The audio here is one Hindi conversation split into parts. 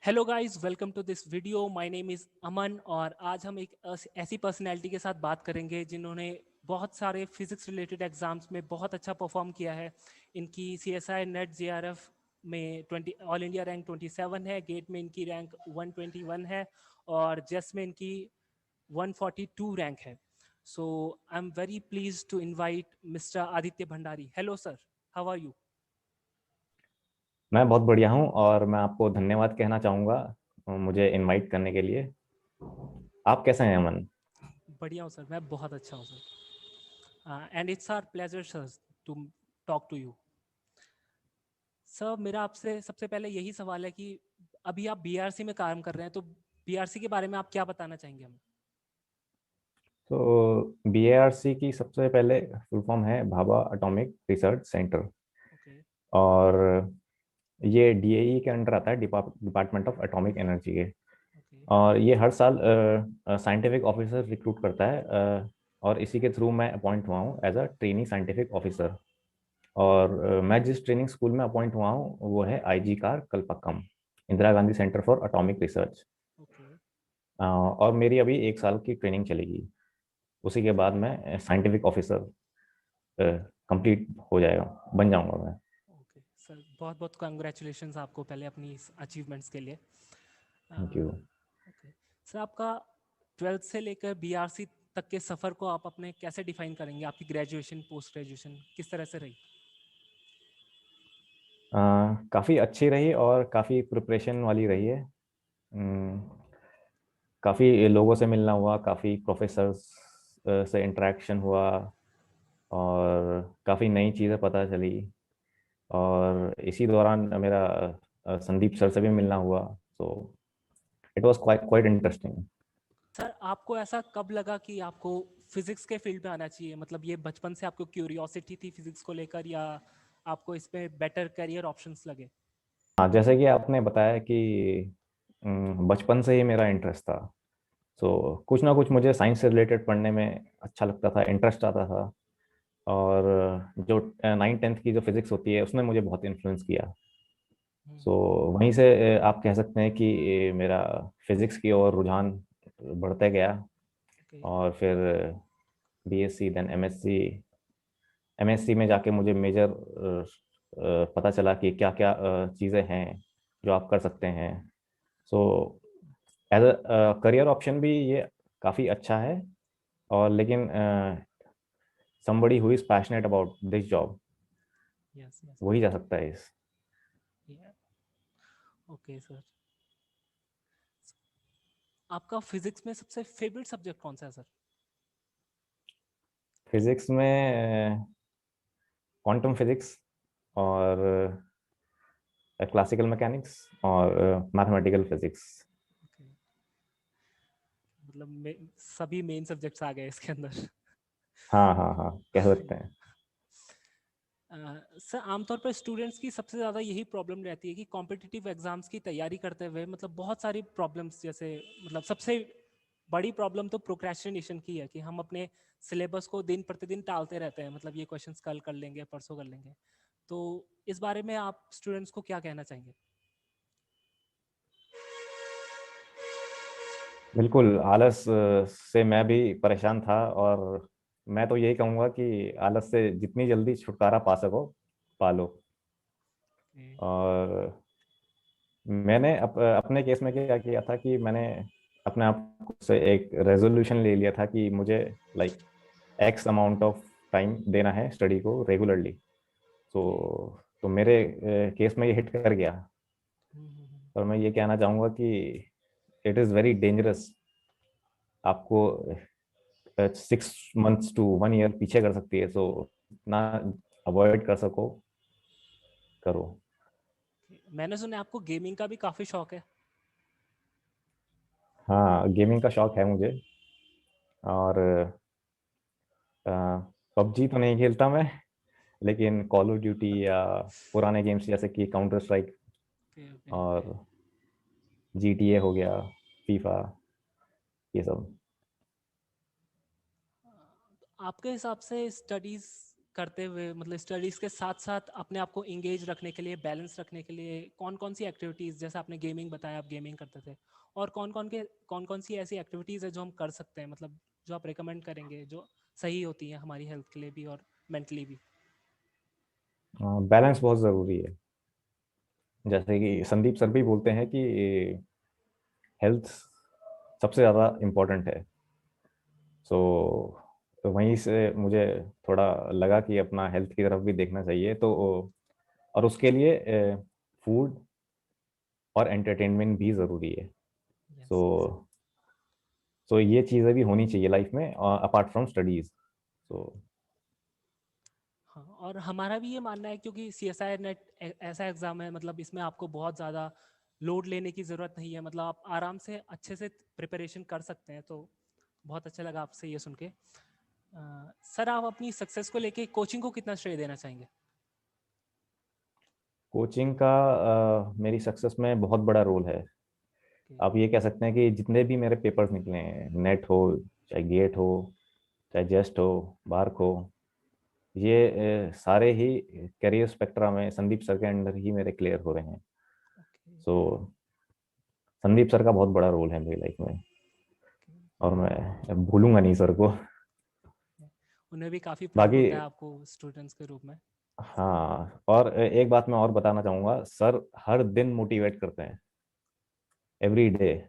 Hello guys, welcome to this video. My name is Aman और आज हम एक ऐसी पर्सनैलिटी के साथ बात करेंगे जिन्होंने बहुत सारे फिजिक्स रिलेटेड एग्जाम्स में बहुत अच्छा परफॉर्म किया है। इनकी CSI नेट JRF में 20 ऑल इंडिया रैंक 27 है, गेट में इनकी रैंक 121 है और जेस में इनकी 142 रैंक है। So I am very please to invite mister Aditya Bhandari. Hello sir, how are you? मैं बहुत बढ़िया हूँ और मैं आपको धन्यवाद कहना चाहूँगा मुझे इनवाइट करने के लिए। आप कैसे हैं अमन? बढ़िया हूँ सर, मैं बहुत अच्छा हूँ sir. And it's our pleasure sir to talk to you. Sir, मेरा आपसे सबसे पहले यही सवाल है कि अभी आप BRC में काम कर रहे हैं, तो BRC के बारे में आप क्या बताना चाहेंगे हमें? तो BARC की सबसे पहले फुल फॉर्म है Bhabha atomic research centre. Okay. और ये DAE के अंडर आता है, डिपार्टमेंट ऑफ एटॉमिक एनर्जी के। ओके। और ये हर साल साइंटिफिक ऑफिसर रिक्रूट करता है, और इसी के थ्रू मैं अपॉइंट हुआ हूँ as a training scientific officer. और मैं जिस ट्रेनिंग स्कूल में अपॉइंट हुआ हूँ वो है IG car Kalpakkam, Indira Gandhi centre for atomic research. Okay. और मेरी अभी 1 साल की ट्रेनिंग चलेगी। उसी के बाद मैं साइंटिफिक ऑफिसर कंप्लीट हो जाएगा, बन जाऊंगा मैं। ओके सर, बहुत बहुत कंग्रेचुलेशंस आपको पहले अपनी इस अचीवमेंट्स के लिए। Thank you. ओके सर, आपका 12th से लेकर BRC तक के सफ़र को आप अपने कैसे डिफाइन करेंगे? आपकी ग्रेजुएशन, पोस्ट ग्रेजुएशन किस तरह से रही? काफ़ी अच्छी रही और काफ़ी प्रिपरेशन वाली रही है। काफ़ी लोगों से मिलना हुआ, काफ़ी प्रोफेसर्स से इंटरेक्शन हुआ, और काफ़ी नई चीज़ें पता चली। और इसी दौरान मेरा संदीप सर से भी मिलना हुआ। So it was quite quite interesting. Sir, आपको ऐसा कब लगा कि आपको फिजिक्स के फील्ड में आना चाहिए? मतलब ये बचपन से आपको क्यूरियोसिटी थी फिजिक्स को लेकर, या आपको इसमें बेटर करियर ऑप्शंस लगे? हाँ, जैसे कि आपने बताया कि बचपन से ही मेरा इंटरेस्ट था। सो कुछ ना कुछ मुझे साइंस से रिलेटेड पढ़ने में अच्छा लगता था, इंटरेस्ट आता था। और जो 9th 10th की जो फिजिक्स होती है उसने मुझे बहुत इन्फ्लुएंस किया। सो हम्म। वहीं से आप कह सकते हैं कि मेरा फिजिक्स की ओर रुझान बढ़ते गया। ओके। और फिर BSc देन MSc में जाके मुझे मेजर पता चला कि क्या क्या चीज़ें हैं जो आप कर सकते हैं। So as a career option भी ये काफ़ी अच्छा है। और लेकिन somebody who is passionate about this job, yes yes. वही जा सकता है इस। ओके सर, आपका फिजिक्स में सबसे फेवरेट सब्जेक्ट कौन सा है सर? फिजिक्स में क्वांटम फिजिक्स, और क्लासिकल मैकेनिक्स, और मैथमेटिकल फिजिक्स। ओके। मतलब सभी मेन सब्जेक्ट्स आ गए इसके अंदर। हाँ हाँ हाँ, कह सकते हैं। सर, आमतौर पर स्टूडेंट्स की सबसे ज़्यादा यही प्रॉब्लम रहती है कि कॉम्पिटिटिव एग्जाम्स की तैयारी करते हुए मतलब बहुत सारी प्रॉब्लम्स, जैसे मतलब सबसे बड़ी प्रॉब्लम तो प्रोक्रेस्टिनेशन की है कि हम अपने सिलेबस को दिन प्रतिदिन टालते रहते हैं। मतलब ये क्वेश्चंस कल कर लेंगे, परसों कर लेंगे। तो इस बारे में आप स्टूडेंट्स को क्या कहना चाहेंगे? बिल्कुल, आलस से मैं भी परेशान था। और मैं तो यही कहूँगा कि आलस से जितनी जल्दी छुटकारा पा सको, पा लो। हम्म। और मैंने अपने केस में क्या किया था कि मैंने अपने आप से एक रेजोल्यूशन ले लिया था कि मुझे like x amount of time देना है स्टडी को रेगुलरली। तो मेरे केस में ये हिट कर गया। और मैं ये कहना चाहूँगा कि इट इज़ वेरी डेंजरस। आपको 6 months to 1 year पीछे कर सकती है। सो ना अवॉइड कर सको, करो। मैंने सुना आपको गेमिंग का भी काफ़ी शौक है। हाँ, गेमिंग का शौक है मुझे। और PUBG तो नहीं खेलता मैं, लेकिन कॉल ऑफ ड्यूटी या पुराने गेम्स जैसे कि counter strike okay okay okay. और GTA हो गया, फीफा, ये सब। आपके हिसाब से स्टडीज़ करते हुए मतलब स्टडीज़ के साथ साथ अपने आप को इंगेज रखने के लिए, बैलेंस रखने के लिए कौन कौन सी एक्टिविटीज़, जैसे आपने गेमिंग बताया, आप गेमिंग करते थे, और कौन कौन सी ऐसी एक्टिविटीज़ है जो हम कर सकते हैं, मतलब जो आप रिकमेंड करेंगे जो सही होती हैं हमारी हेल्थ के लिए भी और मेंटली भी? बैलेंस बहुत ज़रूरी है। जैसे कि संदीप सर भी बोलते हैं कि हेल्थ सबसे ज़्यादा इम्पोर्टेंट है। सो तो वहीं से मुझे थोड़ा लगा कि अपना हेल्थ की तरफ भी देखना चाहिए। तो और उसके लिए फूड और एंटरटेनमेंट भी ज़रूरी है। So yes yes. सो ये चीज़ें भी होनी चाहिए लाइफ में अपार्ट फ्रॉम स्टडीज़। सो हाँ, और हमारा भी ये मानना है क्योंकि CSI नेट ऐसा एग्ज़ाम है, मतलब इसमें आपको बहुत ज़्यादा लोड लेने की ज़रूरत नहीं है, मतलब आप आराम से अच्छे से प्रिपरेशन कर सकते हैं। तो बहुत अच्छा लगा आपसे ये सुन के। सर, आप अपनी सक्सेस को लेके कोचिंग को कितना श्रेय देना चाहेंगे? कोचिंग का मेरी सक्सेस में बहुत बड़ा रोल है। ओके। आप ये कह सकते हैं कि जितने भी मेरे पेपर्स निकले हैं, नेट हो, चाहे गेट हो, चाहे जेस्ट हो, बार्क हो, ये सारे ही करियर स्पेक्ट्रा में संदीप सर के अंडर ही मेरे क्लियर हो रहे हैं। ओके। सो संदीप सर का बहुत बड़ा रोल है मेरी लाइफ में, ओके। और मैं भूलूंगा नहीं सर को। उन्हें भी काफ़ी प्राउड बाकी होता है आपको स्टूडेंट्स के रूप में। हाँ, और एक बात मैं और बताना चाहूँगा, सर हर दिन मोटिवेट करते हैं, एवरी डे।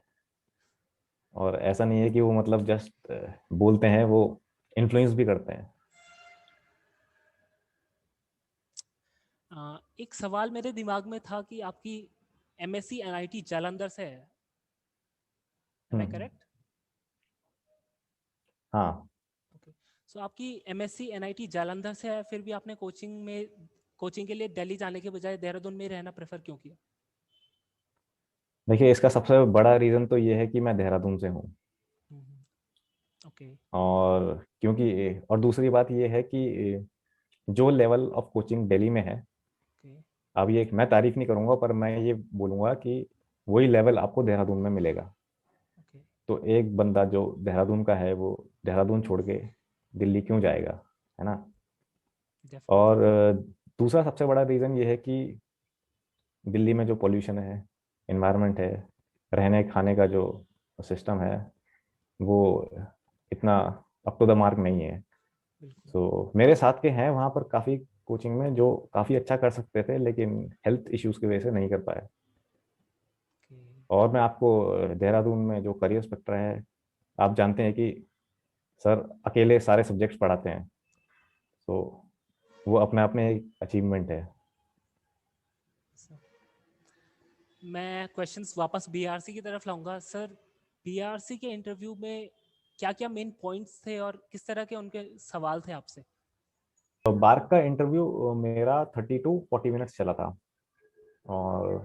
और ऐसा नहीं है कि वो मतलब जस्ट बोलते हैं, वो इन्फ्लुएंस भी करते हैं। एक सवाल मेरे दिमाग में था कि आपकी MSc NIT जालंधर से है, एम आई हम्म। करेक्ट? हाँ। ओके। सो आपकी MSc NIT जालंधर से है, फिर भी आपने कोचिंग के लिए दिल्ली जाने के बजाय देहरादून में ही रहना प्रेफर क्यों किया? देखिए, इसका सबसे बड़ा रीज़न तो ये है कि मैं देहरादून से हूँ। ओके। और क्योंकि और दूसरी बात ये है कि जो लेवल ऑफ कोचिंग दिल्ली में है, ओके। अब ये मैं तारीफ नहीं करूंगा, पर मैं ये बोलूंगा कि वही लेवल आपको देहरादून में मिलेगा। ओके। तो एक बंदा जो देहरादून का है, वो देहरादून छोड़ के दिल्ली क्यों जाएगा, है ना? डेफिनेटली। और दूसरा सबसे बड़ा रीज़न ये है कि दिल्ली में जो पोल्यूशन है, इन्वायरमेंट है, रहने खाने का जो सिस्टम है, वो इतना अप टू द मार्क नहीं है। बिल्कुल। सो मेरे साथ के हैं वहाँ पर काफ़ी कोचिंग में जो काफ़ी अच्छा कर सकते थे, लेकिन हेल्थ इश्यूज की वजह से नहीं कर पाए। ओके। और मैं आपको देहरादून में जो करियर स्पेक्ट्रा है, आप जानते हैं कि सर अकेले सारे सब्जेक्ट्स पढ़ाते हैं। तो वो अपने आप में एक अचीवमेंट है। So, मैं क्वेश्चंस वापस BRC की तरफ लाऊंगा सर। BRC के इंटरव्यू में क्या क्या मेन पॉइंट्स थे और किस तरह के उनके सवाल थे आपसे? तो बार्क का इंटरव्यू मेरा 30 to 40 मिनट्स चला था। और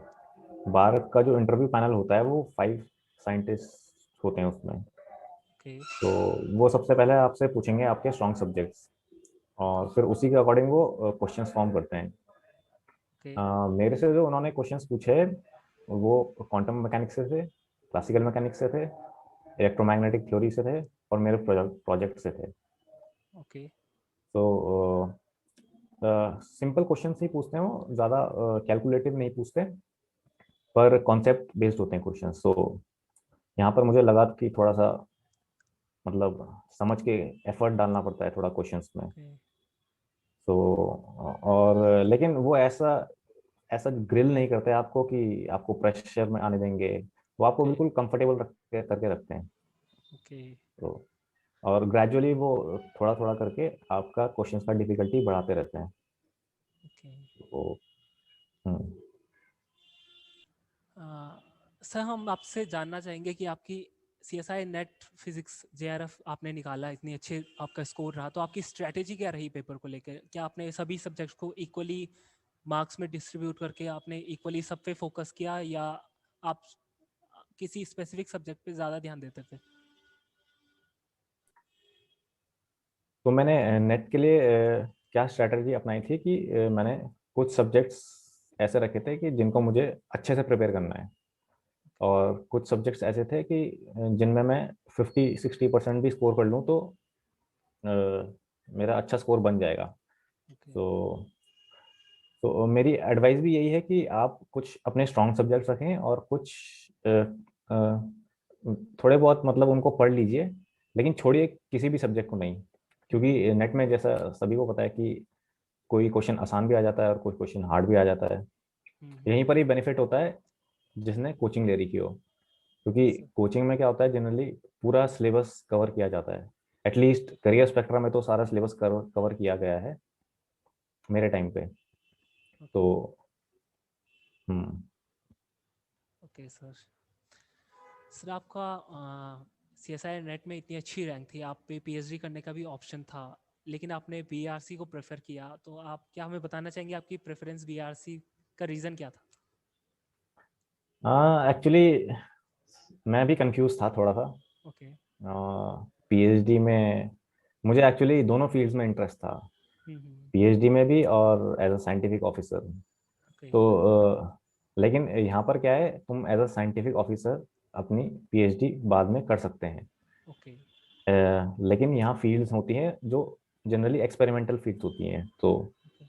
बार्क का जो इंटरव्यू पैनल होता है, वो 5 साइंटिस्ट होते हैं उसमें। ओके। तो वो सबसे पहले आपसे पूछेंगे आपके स्ट्रॉन्ग सब्जेक्ट्स, और फिर उसी के अकॉर्डिंग वो क्वेश्चंस फॉर्म करते हैं। ओके। मेरे से जो उन्होंने क्वेश्चंस पूछे, वो क्वांटम मैकेनिक्स से थे, क्लासिकल मैकेनिक्स से थे, इलेक्ट्रोमैग्नेटिक थ्योरी से थे, और मेरे प्रोजेक्ट से थे। ओके। तो सिंपल क्वेश्चन ही पूछते हैं, वो ज़्यादा कैलकुलेटिव नहीं पूछते, पर कॉन्सेप्ट बेस्ड होते हैं क्वेश्चन। तो यहाँ पर मुझे लगा कि थोड़ा सा मतलब समझ के एफर्ट डालना पड़ता है थोड़ा क्वेश्चंस में। ओके। तो और लेकिन वो ऐसा ऐसा ग्रिल नहीं करते आपको कि आपको प्रेशर में आने देंगे। वो आपको ओके। बिल्कुल कंफर्टेबल रख के करके रखते हैं। ओके। तो और ग्रेजुअली वो थोड़ा थोड़ा करके आपका क्वेश्चंस का डिफिकल्टी बढ़ाते रहते हैं। ओके। तो हम्म। सर, हम आपसे जानना चाहेंगे कि आपकी CSI नेट फिजिक्स JRF आपने निकाला, इतनी अच्छे आपका स्कोर रहा, तो आपकी स्ट्रेटेजी क्या रही पेपर को लेकर? क्या आपने सभी सब्जेक्ट्स को इक्वली मार्क्स में डिस्ट्रीब्यूट करके आपने इक्वली सब पे फोकस किया, या आप किसी स्पेसिफिक सब्जेक्ट पे ज़्यादा ध्यान देते थे? तो मैंने नेट के लिए क्या स्ट्रैटेजी अपनाई थी कि मैंने कुछ सब्जेक्ट्स ऐसे रखे थे कि जिनको मुझे अच्छे से प्रिपेयर करना है, और कुछ सब्जेक्ट्स ऐसे थे कि जिनमें मैं 50-60% भी स्कोर कर लूँ तो अ, मेरा अच्छा स्कोर बन जाएगा। ओके। तो मेरी एडवाइस भी यही है कि आप कुछ अपने स्ट्रॉन्ग सब्जेक्ट्स रखें और कुछ अ, अ, थोड़े बहुत मतलब उनको पढ़ लीजिए, लेकिन छोड़िए किसी भी सब्जेक्ट को नहीं। क्योंकि नेट में जैसा सभी को पता है कि कोई क्वेश्चन आसान भी आ जाता है और कोई क्वेश्चन हार्ड भी आ जाता है। यहीं पर ही बेनिफिट होता है जिसने कोचिंग ले रखी हो, क्योंकि कोचिंग में क्या होता है, जनरली पूरा सिलेबस कवर किया जाता है। एटलीस्ट करियर स्पेक्ट्रम में तो सारा सिलेबस कवर किया गया है मेरे टाइम पे। तो okay. Hmm. Okay sir. Sir आपका CSIR नेट में इतनी अच्छी रैंक थी, आप पे PhD करने का भी ऑप्शन था, लेकिन आपने BRC को प्रेफर किया, तो आप क्या हमें बताना चाहेंगे आपकी प्रेफरेंस BRC का रीज़न क्या था? हाँ, एक्चुअली मैं भी कंफ्यूज था थोड़ा सा। ओके। पीएचडी में मुझे एक्चुअली दोनों फील्ड्स में इंटरेस्ट था, हम्म। पीएचडी में भी और as a scientific officer. Okay. तो लेकिन यहाँ पर क्या है, तुम एज अ साइंटिफिक ऑफिसर अपनी पीएचडी बाद में कर सकते हैं। ओके। लेकिन यहाँ फील्ड्स होती हैं जो जनरली एक्सपेरिमेंटल फील्ड्स होती हैं। तो ओके।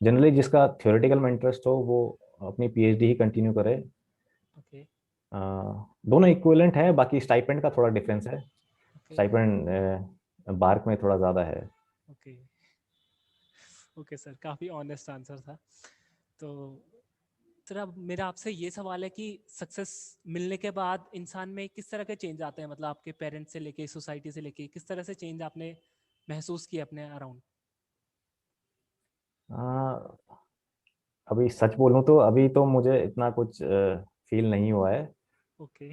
जनरली जिसका थ्योरेटिकल में इंटरेस्ट हो वो अपनी पीएचडी ही कंटिन्यू करे। ओके। अ, दोनों इक्विवेलेंट है, बाकी स्टाइपेंड का थोड़ा डिफरेंस है। ओके। स्टाइपेंड बार्क में थोड़ा ज़्यादा है। ओके। ओके सर, काफ़ी ऑनेस्ट आंसर था। तो सर अब मेरा आपसे ये सवाल है कि सक्सेस मिलने के बाद इंसान में किस तरह के चेंज आते हैं, मतलब आपके पेरेंट्स से लेके सोसाइटी से लेके किस तरह से चेंज आपने महसूस किया अपने अराउंड? अ, अभी सच बोलूं तो अभी तो मुझे इतना कुछ फील नहीं हुआ है। ओके।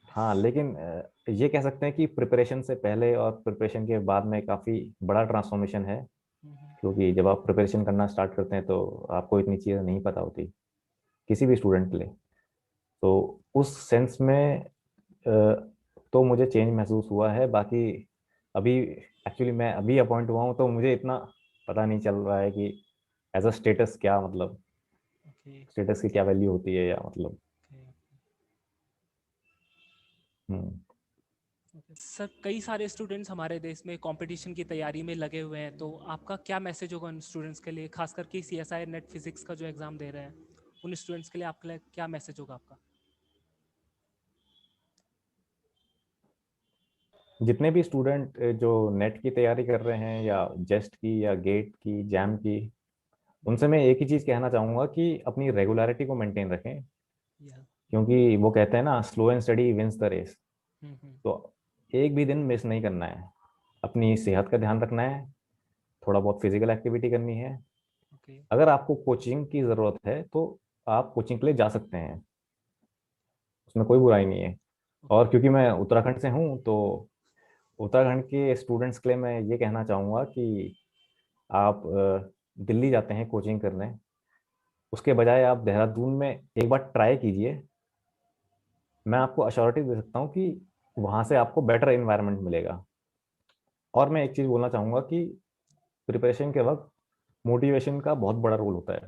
हाँ, लेकिन ये कह सकते हैं कि प्रिपरेशन से पहले और प्रिपरेशन के बाद में काफ़ी बड़ा ट्रांसफॉर्मेशन है। क्योंकि जब आप प्रिपरेशन करना स्टार्ट करते हैं तो आपको इतनी चीज़ें नहीं पता होती, किसी भी स्टूडेंट के लिए। तो उस सेंस में तो मुझे चेंज महसूस हुआ है। बाकी अभी एक्चुअली मैं अभी अपॉइंट हुआ हूँ, तो मुझे इतना पता नहीं चल रहा है कि एज अ स्टेटस क्या, मतलब ओके। स्टेटस की क्या वैल्यू होती है, या मतलब। हम्म। सर कई सारे स्टूडेंट्स हमारे देश में कंपटीशन की तैयारी में लगे हुए हैं, तो आपका क्या मैसेज होगा उन स्टूडेंट्स के लिए, खास करके CSIR नेट फिजिक्स का जो एग्ज़ाम दे रहे हैं उन स्टूडेंट्स के लिए आपके लिए क्या मैसेज होगा आपका? जितने भी स्टूडेंट जो नेट की तैयारी कर रहे हैं, या जेस्ट की, या गेट की, जैम की, उनसे मैं एक ही चीज़ कहना चाहूँगा कि अपनी रेगुलरिटी को मेंटेन रखें। या। क्योंकि वो कहते हैं ना, slow and study wins the race. Hmm. तो एक भी दिन मिस नहीं करना है। अपनी सेहत का ध्यान रखना है, थोड़ा बहुत फिजिकल एक्टिविटी करनी है। ओके। अगर आपको कोचिंग की ज़रूरत है तो आप कोचिंग के लिए जा सकते हैं, उसमें कोई बुराई नहीं है। ओके। और क्योंकि मैं उत्तराखंड से हूँ, तो उत्तराखंड के स्टूडेंट्स के लिए मैं ये कहना चाहूँगा कि आप दिल्ली जाते हैं कोचिंग करने, उसके बजाय आप देहरादून में एक बार ट्राई कीजिए। मैं आपको अश्योरिटी दे सकता हूँ कि वहाँ से आपको बेटर इन्वायरमेंट मिलेगा। और मैं एक चीज़ बोलना चाहूँगा कि प्रिपरेशन के वक्त मोटिवेशन का बहुत बड़ा रोल होता है। तो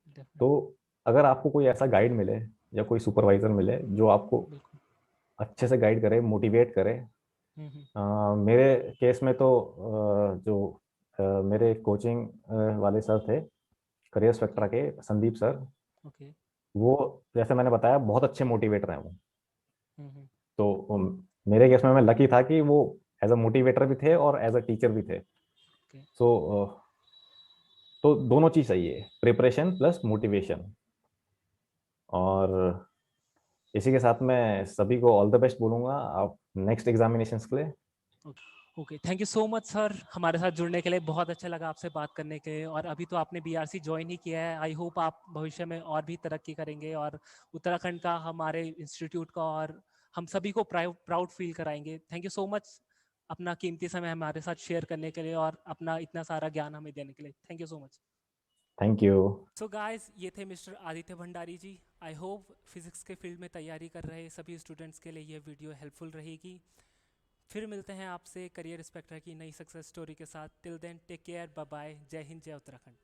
डेफिनेटली। अगर आपको कोई ऐसा गाइड मिले, या कोई सुपरवाइजर मिले जो आपको बिल्कुल। अच्छे से गाइड करे, मोटिवेट करे। हम्म। मेरे केस में तो जो मेरे कोचिंग वाले सर थे, करियर ओके। स्पेक्ट्रा के संदीप सर, ओके। वो जैसे मैंने बताया बहुत अच्छे मोटिवेटर हैं वो। हम्म। तो मेरे केस में मैं लकी था कि वो एज अ मोटिवेटर भी थे और एज अ टीचर भी थे। ओके। सो तो दोनों चीज़ सही है, प्रिपरेशन प्लस मोटिवेशन। और इसी के साथ मैं सभी को ऑल द बेस्ट बोलूंगा आप नेक्स्ट एग्जामिनेशंस के लिए। Okay, thank you so much sir हमारे साथ जुड़ने के लिए, बहुत अच्छा लगा आपसे बात करने के लिए। और अभी तो आपने BRC ज्वाइन ही किया है, आई होप आप भविष्य में और भी तरक्की करेंगे और उत्तराखंड का, हमारे इंस्टीट्यूट का और हम सभी को प्राउड फील कराएंगे। थैंक यू सो मच अपना कीमती समय हमारे साथ शेयर करने के लिए और अपना इतना सारा ज्ञान हमें देने के लिए। Thank you so much. Thank you. So guys, ये थे mister Aditya Bhandari ji. I hope physics के फील्ड में तैयारी कर रहे सभी स्टूडेंट्स के लिए ये वीडियो हेल्पफुल रहेगी। फिर मिलते हैं आपसे करियर स्पेक्ट्रा की नई सक्सेस स्टोरी के साथ। Till then take care, bye bye, जय हिंद, जय उत्तराखंड।